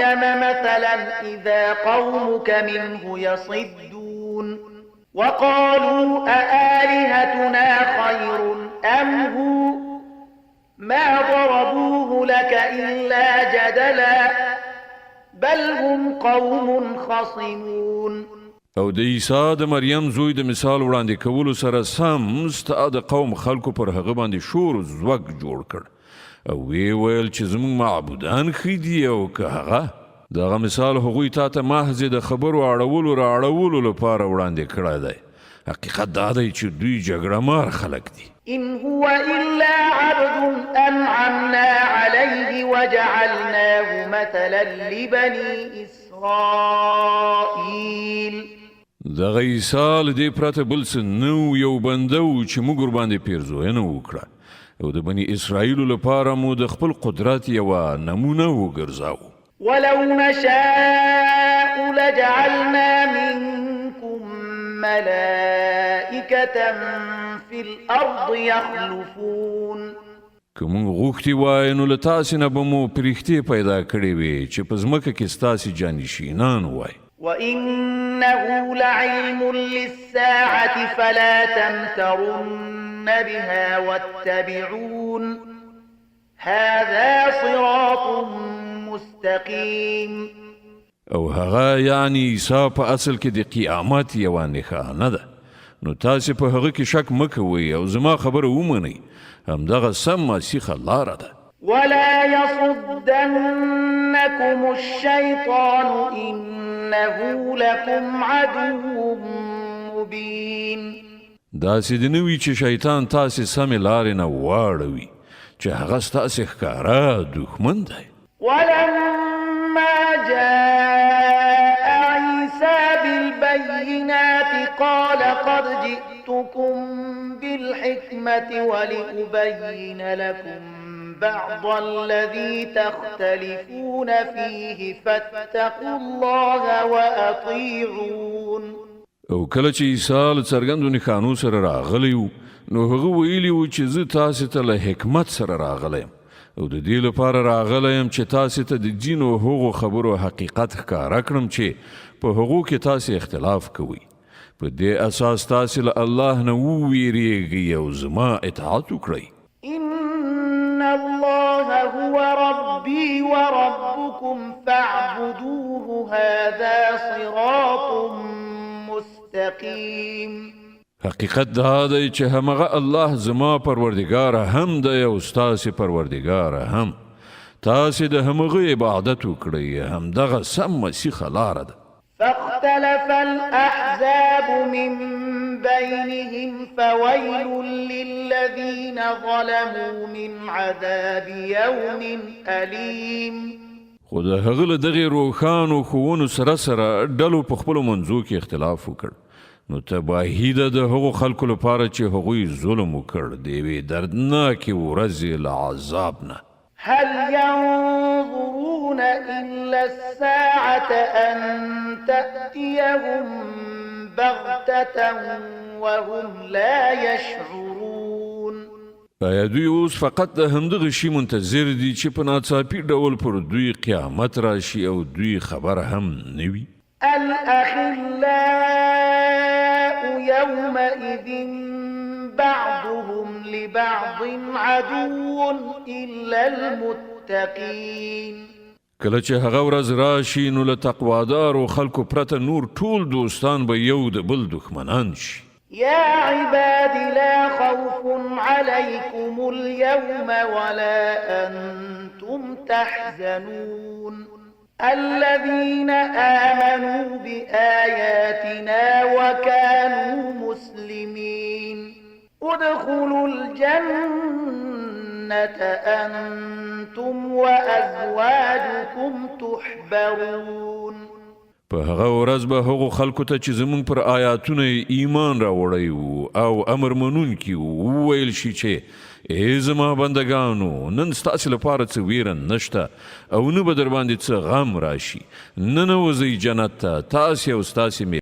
مريم مثلا إذا قومك منه يصدون وقالوا أآلهتنا خير أم هو ما ضربوه لك إلا جدلا بل هم قوم خصمون. او د عیسی د مریم زوی د مثال وړاندې کولو سره سم ستا د قوم خلکو پر هغه باندې شور زوږ جوړ کړ او وی ویل چې زموږ معبودان ښه دي او که هغه دغه مثال هغوی تا ته محض د خبرو راړولو لپاره وړاندې کړی دی. حقیقت دا دی چې دوی جګړه مار خلک دي. إن هو إلا عبد أنعمنا عليه وجعلناه مثلا لبني إسرائيل. دغه عیسی له دې پرته بل څه نه و، یو بنده و چې موږ ورباندې پیرزوینه وکړه او د بني اسرائیلو لپاره مو د خپل قدرت یوه نمونه وګرځاوه. ولو نشاء لجعلنا منكم ملائكة في الأرض يخلفون. که موږ غوښتي وای نو له تاسې نه به مو پرښتې پیدا کړې وې چې په ځمکه کې ستاسې جانشینان وای. وإنه لعلم للساعة فلا تمترن بها واتبعون هذا صراط مستقيم. او هغه یعنی عیسی په اصل کې د قیامت یوه نښانه ده، نو تاسې په هغه کې شک مه کوئ او زما خبره ومنئ، همدغه سمه سیخه لاره ده. ولا يصدنكم الشيطان إنه لكم عدو مبين. داسې د نه وي چې شیطان تاسې سمې لارې نه واړوي چې هغه ستاسې ښکاره دښمن دی. ولما جاء عيسى بالبينات قال قد جئتكم بالحكمة ولأبين لكم بعض الذي تختلفون فيه فاتقوا الله وأطيعون. او کله چې عیسی له څرګندو نښانو سره راغلی و نو هغه ویلي و چې زه تاسې ته له حکمت سره راغلی یم او د دې لپاره راغلی یم چې تاسې ته د ځینو هغو خبرو حقیقت ښکاره کړم چې په هغو کې تاسې اختلاف کوئ. په دې اساس تاسې له الله نه وویریږئ او زما اطاعت وکړئ. إن الله هو ربي وربكم فاعبدوه هذا صراط مستقيم. حقیقت دا دی چې همغه الله زما پروردگار هم دی او ستاسې پروردگار هم. تاسې د همغه عبادت وکړئ، همدغه سمه سیخه لاره ده. فاختلف الأحزاب من بينهم فويل للذين ظلموا من عذاب يوم أليم. خو د هغه له دغې روښانو ښوونو سره ډلو په خپلو منځو کې اختلاف وکړ، نو تباهي ده د هغو خلکو لپاره چې هغوی ظلم وکړ د یوې دردناکې ورځې له عذاب نه. هل ينظرون إلا الساعة أن تأتيهم بغتة وهم لا يشعرون. آیا دوی اوس فقط د همدغه شي منتظر دي چې په ناڅاپي ډول پر دوی قیامت راشي او دوی خبر هم نه وي؟ الأخلاء يومئذ بعضهم لبعض عدو إلا المتقين. کله چې هغه ورځ راشي نو له تقوادارو خلکو پرته نور ټول دوستان به یو د بل دښمنان شي. يا عباد لا خوف عليكم اليوم ولا أنتم تحزنون الذين آمنوا بآياتنا وكانوا مسلمين ادخلوا الجنة أنتم وأزواجكم تحبرون. په هغه ورځ به هغو خلکو ته چې زمونږ پر آیاتونه ایمان راوړی وو او امر منونکي وو وویل شي چې ای زما بندګانو نن ستاسې لپاره څه ویره نشته او نه به در باندې څه غم راشي، ننوځئ جنت ته تاسې او ستاسې